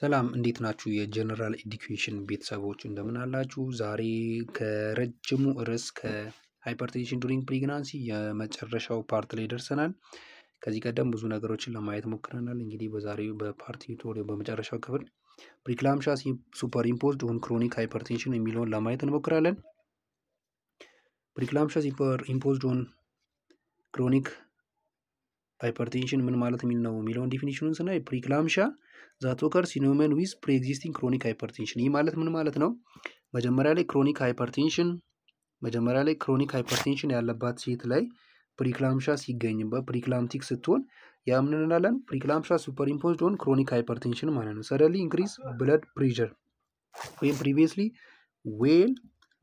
ሰላም እንዴት ናችሁ? የጀነራል ኤዱኬሽን ቤተሰቦች እንደምን አላችሁ? ዛሬ ከረጅሙ ርዕስ ከሃይፐርቴንሽን ዱሪንግ ፕሬግናንሲ የመጨረሻው ፓርት ላይ ደርሰናል። ከዚህ ቀደም ብዙ ነገሮችን ለማየት ሞክረናል። እንግዲህ በዛሬው በፓርት ቱቶሪያል በመጨረሻው ክፍል ፕሪክላምሻ ሱፐር ኢምፖዝድ ኦን ክሮኒክ ሃይፐርቴንሽን የሚለውን ለማየት እንሞክራለን። ፕሪክላምሻ ሱፐር ኢምፖዝድ ኦን ክሮኒክ ሃይፐርቴንሽን ምን ማለት ነው የሚለውን ዲፊኒሽኑን ስናይ ፕሪክላምሻ ዛት ኦከርስ ኢን ዊመን ዊዝ ፕሪ ኤግዚስቲንግ ክሮኒክ ሃይፐርቴንሽን። ይህ ማለት ምን ማለት ነው? መጀመሪያ ላይ ክሮኒክ ሃይፐርቴንሽን ያለባት ሴት ላይ ፕሪክላምሻ ሲገኝበት ፕሪክላምቲክ ስትሆን ያ ምን እንላለን? ፕሪክላምሻ ሱፐር ኢምፖዝድ ኦን ክሮኒክ ሃይፐርቴንሽን ማለት ነው። ሰደንሊ ኢንክሪዝ ብለድ ፕሬሸር ወይም ፕሪቪየስሊ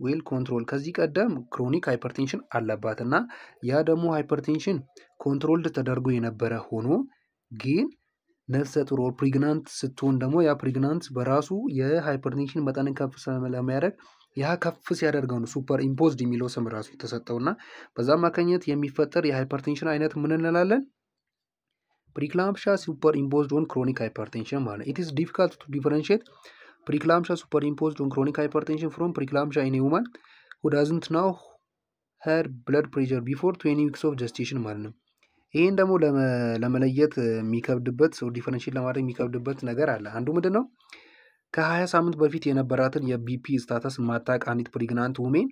ዌል ኮንትሮል ከዚህ ቀደም ክሮኒክ ሃይፐርቴንሽን አለባት እና ያ ደግሞ ሃይፐርቴንሽን ኮንትሮልድ ተደርጎ የነበረ ሆኖ ግን ነፍሰ ጡር ፕሬግናንት ስትሆን ደግሞ ያ ፕሬግናንት በራሱ የሃይፐርቴንሽን መጠንን ከፍ ለማድረግ ያ ከፍ ሲያደርገው ነው ሱፐር ኢምፖዝድ የሚለው ስም ራሱ የተሰጠውና በዛ አማካኝነት የሚፈጠር የሃይፐርቴንሽን አይነት ምን እንላለን? ፕሪክላምሻ ሱፐር ኢምፖዝድ ኦን ክሮኒክ ሃይፐርቴንሽን ማለት ነው። ኢት ኢዝ ዲፊካልት ቱ ዲፈረንሺየት ፕሪክላምሻ ሱፐር ኢምፖዝድ ኦን ክሮኒክ ሃይፐርቴንሽን ፍሮም ፕሪክላምሻ ኢን ኤ ውማን ሁ ዳዝንት ናው ሄር ብለድ ፕሬሸር ቢፎር 20 ዊክስ ኦፍ ጀስቴሽን ማለት ነው። ይህን ደግሞ ለመለየት የሚከብድበት ዲፈረንሺየት ለማድረግ የሚከብድበት ነገር አለ። አንዱ ምንድን ነው? ከ20 ሳምንት በፊት የነበራትን የቢፒ ስታተስ ማታቅ አንዲት ፕሬግናንት ውሜን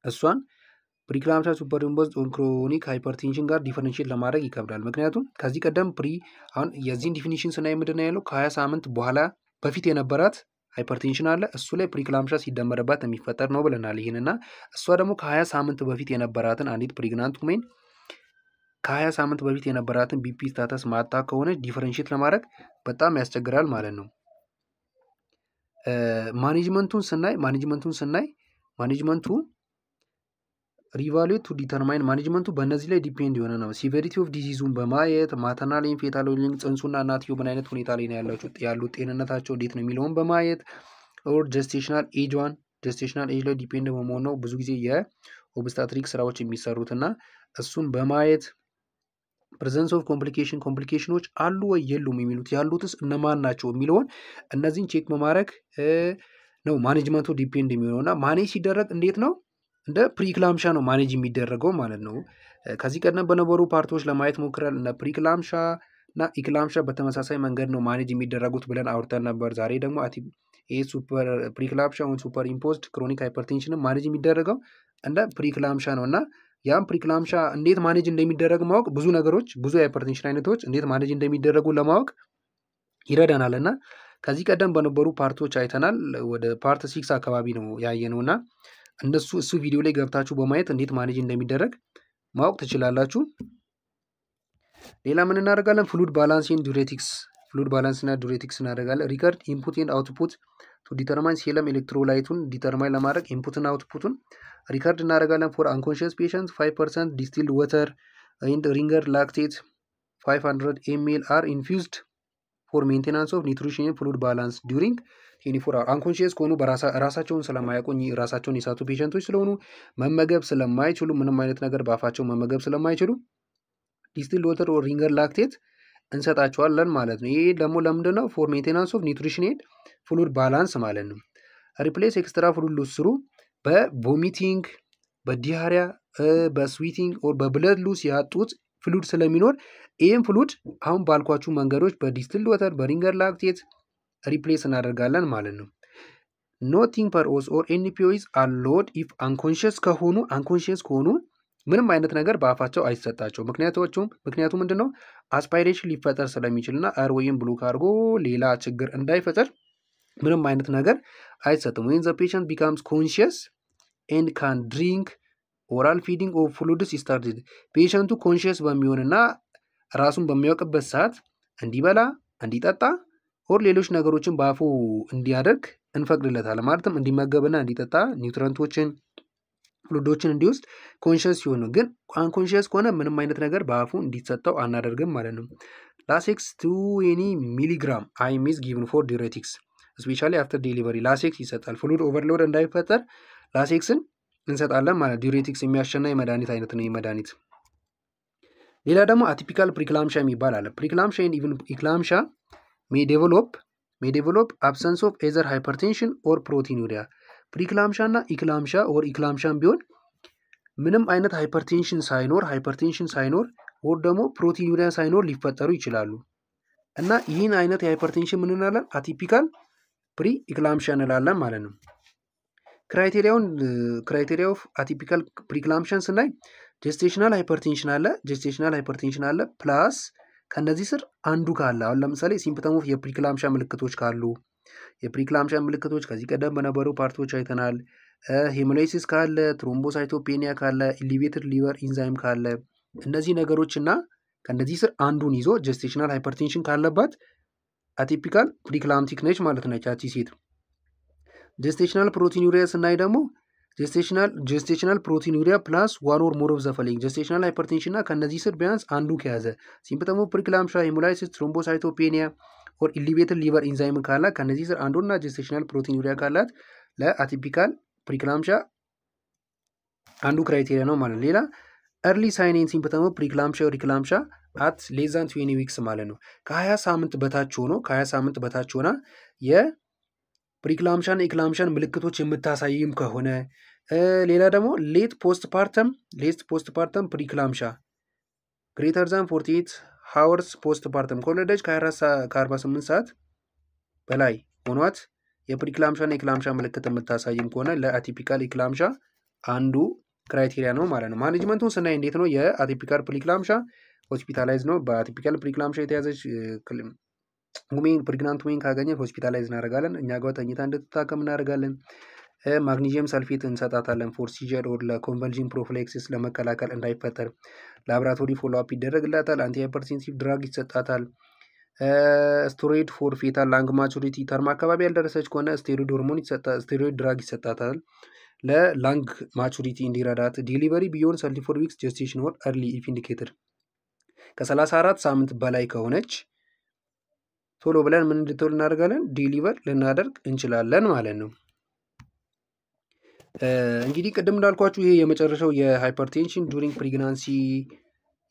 እሷን ፕሪክላምሻ ሱፐር ኢምፖዝድ ኦን ክሮኒክ ሃይፐርቴንሽን ጋር ዲፈረንሺየት ለማድረግ ይከብዳል። ምክንያቱም ከዚህ ቀደም አሁን የዚህን ዲፊኒሽን ስናይ ምንድን ነው ያለው? ከ20 ሳምንት በኋላ በፊት የነበራት ሃይፐርቴንሽን አለ እሱ ላይ ፕሪክላምሻ ሲደመርባት የሚፈጠር ነው ብለናል። ይህንና እሷ ደግሞ ከ20 ሳምንት በፊት የነበራትን አንዲት ፕሬግናንት ውሜን ከ20 ሳምንት በፊት የነበራትን ቢፒ ስታተስ ማጣ ከሆነ ዲፈረንሺየት ለማድረግ በጣም ያስቸግራል ማለት ነው። ማኔጅመንቱን ስናይ ሪቫሉዌት ቱ ዲተርማይን ማኔጅመንቱ በእነዚህ ላይ ዲፔንድ የሆነ ነው። ሲቨሪቲ ኦፍ ዲዚዙን በማየት ማተርናል ኤንድ ፌታል ዊሊንግ ጽንሱና እናትየው ምን አይነት ሁኔታ ላይ ነው ያሉት ጤንነታቸው እንዴት ነው የሚለውን በማየት ኦር ጀስቴሽናል ኤጅ ላይ ዲፔንድ በመሆን ነው ብዙ ጊዜ የኦብስታትሪክ ስራዎች የሚሰሩትና እሱን በማየት ፕሬዘንስ ኦፍ ኮምፕሊኬሽኖች አሉ ወይ የሉም የሚሉት ያሉትስ እነማን ናቸው የሚለውን እነዚህን ቼክ በማድረግ ነው ማኔጅመንቱ ዲፔንድ የሚሆነውና ማኔጅ ሲደረግ እንዴት ነው? እንደ ፕሪክላምሻ ነው ማኔጅ የሚደረገው ማለት ነው። ከዚህ ቀደም በነበሩ ፓርቶች ለማየት ሞክረል እና ፕሪክላምሻ እና ኢክላምሻ በተመሳሳይ መንገድ ነው ማኔጅ የሚደረጉት ብለን አውርተን ነበር። ዛሬ ደግሞ ፕሪክላምሻ ወይም ሱፐር ኢምፖዝድ ክሮኒክ ሃይፐርቴንሽን ማኔጅ የሚደረገው እንደ ፕሪክላምሻ ነው እና ያም ፕሪክላምሻ እንዴት ማኔጅ እንደሚደረግ ማወቅ ብዙ ነገሮች ብዙ የሃይፐርቴንሽን አይነቶች እንዴት ማኔጅ እንደሚደረጉ ለማወቅ ይረዳናል እና ከዚህ ቀደም በነበሩ ፓርቶች አይተናል። ወደ ፓርት 6 አካባቢ ነው ያየነውና እሱ ቪዲዮ ላይ ገብታችሁ በማየት እንዴት ማኔጅ እንደሚደረግ ማወቅ ትችላላችሁ። ሌላ ምን እናደርጋለን? ፍሉድ ባላንስ እና ዲዩሬቲክስ እናደርጋለን። ሪከርድ ኢንፑት ኤንድ አውትፑት ቱ ዲተርማይን ሴለም ኤሌክትሮላይቱን ዲተርማይን ለማድረግ ኢንፑትና አውትፑቱን ሪከርድ እናደርጋለን። ፎር አንኮንሽስ ፔሸንት 5% ዲስቲልድ ወተር ኤንድ ሪንገር ላክቴት 500 ml አር ኢንፊውዝድ ፎር ሜንቴናንስ ኦፍ ኒውትሪሽን ፍሉድ ባላንስ ዲዩሪንግ 24 hours። አንኮንሽስ ከሆኑ ራሳቸውን ስለማያውቁ ራሳቸውን የሳቱ ፔሸንቶች ስለሆኑ መመገብ ስለማይችሉ ምንም አይነት ነገር በአፋቸው መመገብ ስለማይችሉ ዲስቲልድ ወተር ኦር ሪንገር ላክቴት እንሰጣቸዋለን ማለት ነው። ይሄ ደግሞ ለምንድን ነው? ፎር ሜንቴናንስ ኦፍ ኒውትሪሽን ኤንድ ፍሉድ ባላንስ ማለት ነው። ሪፕሌስ ኤክስትራ ፍሉድ ሉስ ስሩ በቮሚቲንግ በዲያሪያ በስዊቲንግ ኦር በብለድ ሉስ ያጡት ፍሉድ ስለሚኖር ይህም ፍሉድ አሁን ባልኳችሁ መንገዶች በዲስቲልድ ወተር በሪንገር ላክቴት ሪፕሌስ እናደርጋለን ማለት ነው። ኖቲንግ ፐር ኦስ ኦር ኤንፒኦስ አሎድ ኢፍ አንኮንሽስ ከሆኑ ምንም አይነት ነገር በአፋቸው አይሰጣቸው። ምክንያቱ ምንድን ነው? አስፓይሬሽን ሊፈጠር ስለሚችልና አር ወይም ብሎክ አድርጎ ሌላ ችግር እንዳይፈጠር ምንም አይነት ነገር አይሰጥም። ወይም ዘ ፔሸንት ቢካምስ ኮንሽስ ኤንድ ካን ድሪንክ ኦራል ፊዲንግ ኦፍ ፍሉድስ ስታርትድ ፔሸንቱ ኮንሽስ በሚሆንና ራሱን በሚያውቅበት ሰዓት እንዲበላ እንዲጠጣ ኦር ሌሎች ነገሮችን በአፉ እንዲያደርግ እንፈቅድለታለን። ማለትም እንዲመገብና እንዲጠጣ ኒውትረንቶችን ፍሉዶችን እንዲወስድ ኮንሽስ ሲሆን፣ ግን አንኮንሽስ ከሆነ ምንም አይነት ነገር በአፉ እንዲሰጠው አናደርግም ማለት ነው። ላሴክስ 20 ሚሊግራም አይም ኢዝ ጊቭን ፎር ዲዩሬቲክስ ስፔሻሊ አፍተር ዴሊቨሪ ላሴክስ ይሰጣል። ፍሉድ ኦቨርሎድ እንዳይፈጠር ላሴክስን እንሰጣለን ማለት ዲዩሬቲክስ የሚያሸና የመድኃኒት አይነት ነው። የመድኃኒት ሌላ ደግሞ አቲፒካል ፕሪክላምሻ የሚባል አለ። ፕሪክላምሻ ኤንድ ኢቭን ኢክላምሻ ሜይ ዴቨሎፕ may develop absence of either hypertension or proteinuria ፕሪክላምሻ እና ኢክላምሻ ኦር ኢክላምሻን ቢሆን ምንም አይነት ሃይፐርቴንሽን ሳይኖር ወር ደግሞ ፕሮቲኑሪያ ሳይኖር ሊፈጠሩ ይችላሉ እና ይህን አይነት የሃይፐርቴንሽን ምን እንላለን አቲፒካል ፕሪ ኢክላምሻ እንላለን ማለት ነው ክራይቴሪያ ኦፍ አቲፒካል ፕሪክላምሻን ስናይ ጀስቴሽናል ሃይፐርቴንሽን አለ ፕላስ ከነዚህ ስር አንዱ ካለ አሁን ለምሳሌ ሲምፕተም ኦፍ የፕሪክላምሻ ምልክቶች ካሉ የፕሪክላምሻ ምልክቶች ከዚህ ቀደም በነበሩ ፓርቶች አይተናል ሄሞላይሲስ ካለ ትሮምቦሳይቶፔኒያ ካለ ኤሊቬትድ ሊቨር ኢንዛይም ካለ እነዚህ ነገሮችና ከነዚህ ስር አንዱን ይዞ ጀስቴሽናል ሃይፐርቴንሽን ካለባት አቲፒካል ፕሪክላምቲክ ነች ማለት ነች አቺ ሴት ጀስቴሽናል ፕሮቲኑሪያ ስናይ ደግሞ ጀስቴሽናል ፕሮቲኑሪያ ፕላስ ዋን ኦር ሞር ኦፍ ዘ ፎሎዊንግ ጀስቴሽናል ሃይፐርቴንሽን እና ከነዚህ ስር ቢያንስ አንዱ ከያዘ ሲምፕተም ኦፍ ፕሪክላምሻ ሄሞላይሲስ ትሮምቦሳይቶፔኒያ ኦር ኤሊቬትድ ሊቨር ኢንዛይም ካለ ከነዚህ ስር አንዱና ጀስቴሽናል ፕሮቲኑሪያ ካላት ለአቲፒካል ፕሪክላምሻ አንዱ ክራይቴሪያ ነው ማለት ሌላ early sign and symptom of preeclampsia or eclampsia at less than 20 weeks ማለት ነው ከ20 ሳምንት በታች ሆና የፕሪክላምሻን ኢክላምሻን ምልክቶች የምታሳይም ከሆነ ሌላ ደግሞ ሌት ፖስትፓርተም ፕሪክላምሻ greater than 48 hours postpartum ከወለደች ከ48 ሰዓት በላይ ሆኗት የፕሪክላምሻና ኢክላምሻ ምልክት የምታሳይም ከሆነ ለአቲፒካል ኢክላምሻ አንዱ ክራይቴሪያ ነው ማለት ነው ማኔጅመንቱን ስናይ እንዴት ነው የአቲፒካል ፕሪክላምሻ ሆስፒታላይዝ ነው በአቲፒካል ፕሪክላምሻ የተያዘች ፕሬግናንት ዊን ካገኘ ሆስፒታላይዝ እናደርጋለን እኛ ጋር ተኝታ እንድትታከም እናደርጋለን ማግኒዚየም ሰልፌት እንሰጣታለን ፎር ሲጀር ኦር ለኮንቨልዥን ፕሮፊላክሲስ ለመከላከል እንዳይፈጠር ላብራቶሪ ፎሎ አፕ ይደረግላታል አንቲ ሃይፐርቴንሲቭ ድራግ ይሰጣታል ስቴሮይድ ፎር ፌታል ላንግ ማቹሪቲ ተርም አካባቢ ያልደረሰች ከሆነ ስቴሮይድ ድራግ ይሰጣታል ለላንግ ማቹሪቲ እንዲረዳት ዲሊቨሪ ቢዮን 34 ዊክስ ጀስቴሽን ኦር early if indicated ከ34 ሳምንት በላይ ከሆነች ቶሎ ብለን ምን እንድትወል እናደርጋለን ዲሊቨር ልናደርግ እንችላለን ማለት ነው እንግዲህ ቅድም እንዳልኳችሁ ይሄ የመጨረሻው የሃይፐርቴንሽን ዱሪንግ ፕሬግናንሲ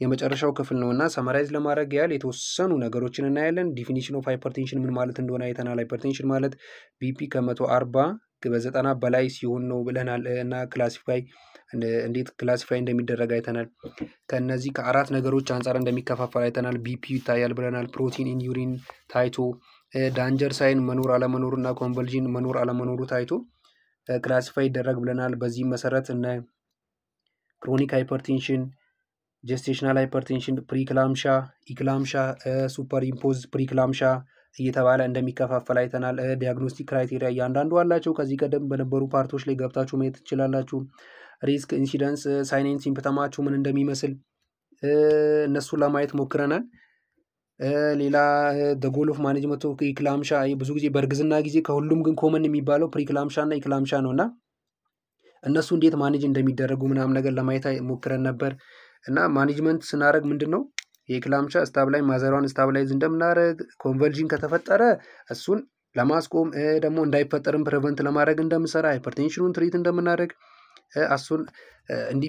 የመጨረሻው ክፍል ነውና ሰማራይዝ ለማድረግ ያህል የተወሰኑ ነገሮችን እናያለን ዲፊኒሽን ኦፍ ሃይፐርቴንሽን ምን ማለት እንደሆነ አይተናል ሃይፐርቴንሽን ማለት ቢፒ ከ140 በ90 በላይ ሲሆን ነው ብለናል እና እንዴት ክላሲፋይ እንደሚደረግ አይተናል ከነዚህ ከአራት ነገሮች አንፃር እንደሚከፋፈል አይተናል ቢፒ ይታያል ብለናል ፕሮቲን ኢን ዩሪን ታይቶ ዳንጀር ሳይን መኖር አለመኖሩ እና ኮንቨልዥን መኖር አለመኖሩ ታይቶ ክላሲፋይ ይደረግ ብለናል በዚህ መሰረት እና ክሮኒክ ሃይፐርቴንሽን ጀስቴሽናል ሃይፐርቴንሽን ፕሪክላምሻ ኢክላምሻ ሱፐር ኢምፖዝ ፕሪክላምሻ እየተባለ እንደሚከፋፈል አይተናል ዲያግኖስቲክ ክራይቴሪያ እያንዳንዱ አላቸው ከዚህ ቀደም በነበሩ ፓርቶች ላይ ገብታችሁ ማየት ትችላላችሁ ሪስክ ኢንሲደንስ ሳይን ኤንድ ሲምፕተማችሁ ምን እንደሚመስል እነሱ ለማየት ሞክረናል ሌላ the goal of management of ኢክላምሻ ብዙ ጊዜ በእርግዝና ጊዜ ከሁሉም ግን ኮመን የሚባለው ፕሪክላምሻ እና ኢክላምሻ ነውና እነሱ እንዴት ማኔጅ እንደሚደረጉ ምናምን ነገር ለማየት ሞክረን ነበር እና ማኔጅመንት ስናደርግ ምንድነው የኢክላምሻ ስታብላይ ማዘሯን ስታብላይዝ እንደምናደርግ ኮንቨልዥን ከተፈጠረ እሱን ለማስቆም ደግሞ እንዳይፈጠርም ፕሪቨንት ለማድረግ እንደምሰራ ሃይፐርቴንሽኑን ትሪት እንደምናደርግ እሱን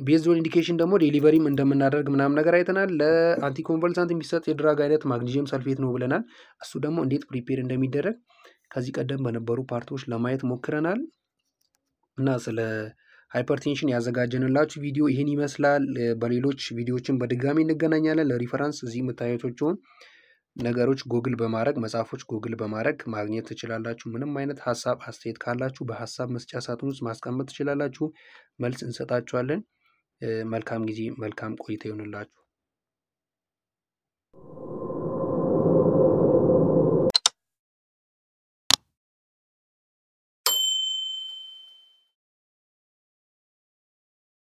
ቤዝድ ኦን ኢንዲኬሽን ደግሞ ዴሊቨሪም እንደምናደርግ ምናምን ነገር አይተናል ለአንቲ ኮንቨልሳንት የሚሰጥ የድራግ አይነት ማግኒዚየም ሰልፌት ነው ብለናል እሱ ደግሞ እንዴት ፕሪፔር እንደሚደረግ ከዚህ ቀደም በነበሩ ፓርቶች ለማየት ሞክረናል እና ስለ ሃይፐርቴንሽን ያዘጋጀንላችሁ ቪዲዮ ይሄን ይመስላል በሌሎች ቪዲዮዎችን በድጋሚ እንገናኛለን ለሪፈረንስ እዚህ የምታዩቶቹን ነገሮች ጉግል በማድረግ መጻፎች ጉግል በማድረግ ማግኘት ትችላላችሁ ምንም አይነት ሐሳብ አስተያየት ካላችሁ በሐሳብ መስጫ ሳጥን ውስጥ ማስቀመጥ ትችላላችሁ መልስ እንሰጣችኋለን መልካም ጊዜ መልካም ቆይታ ይሁንላችሁ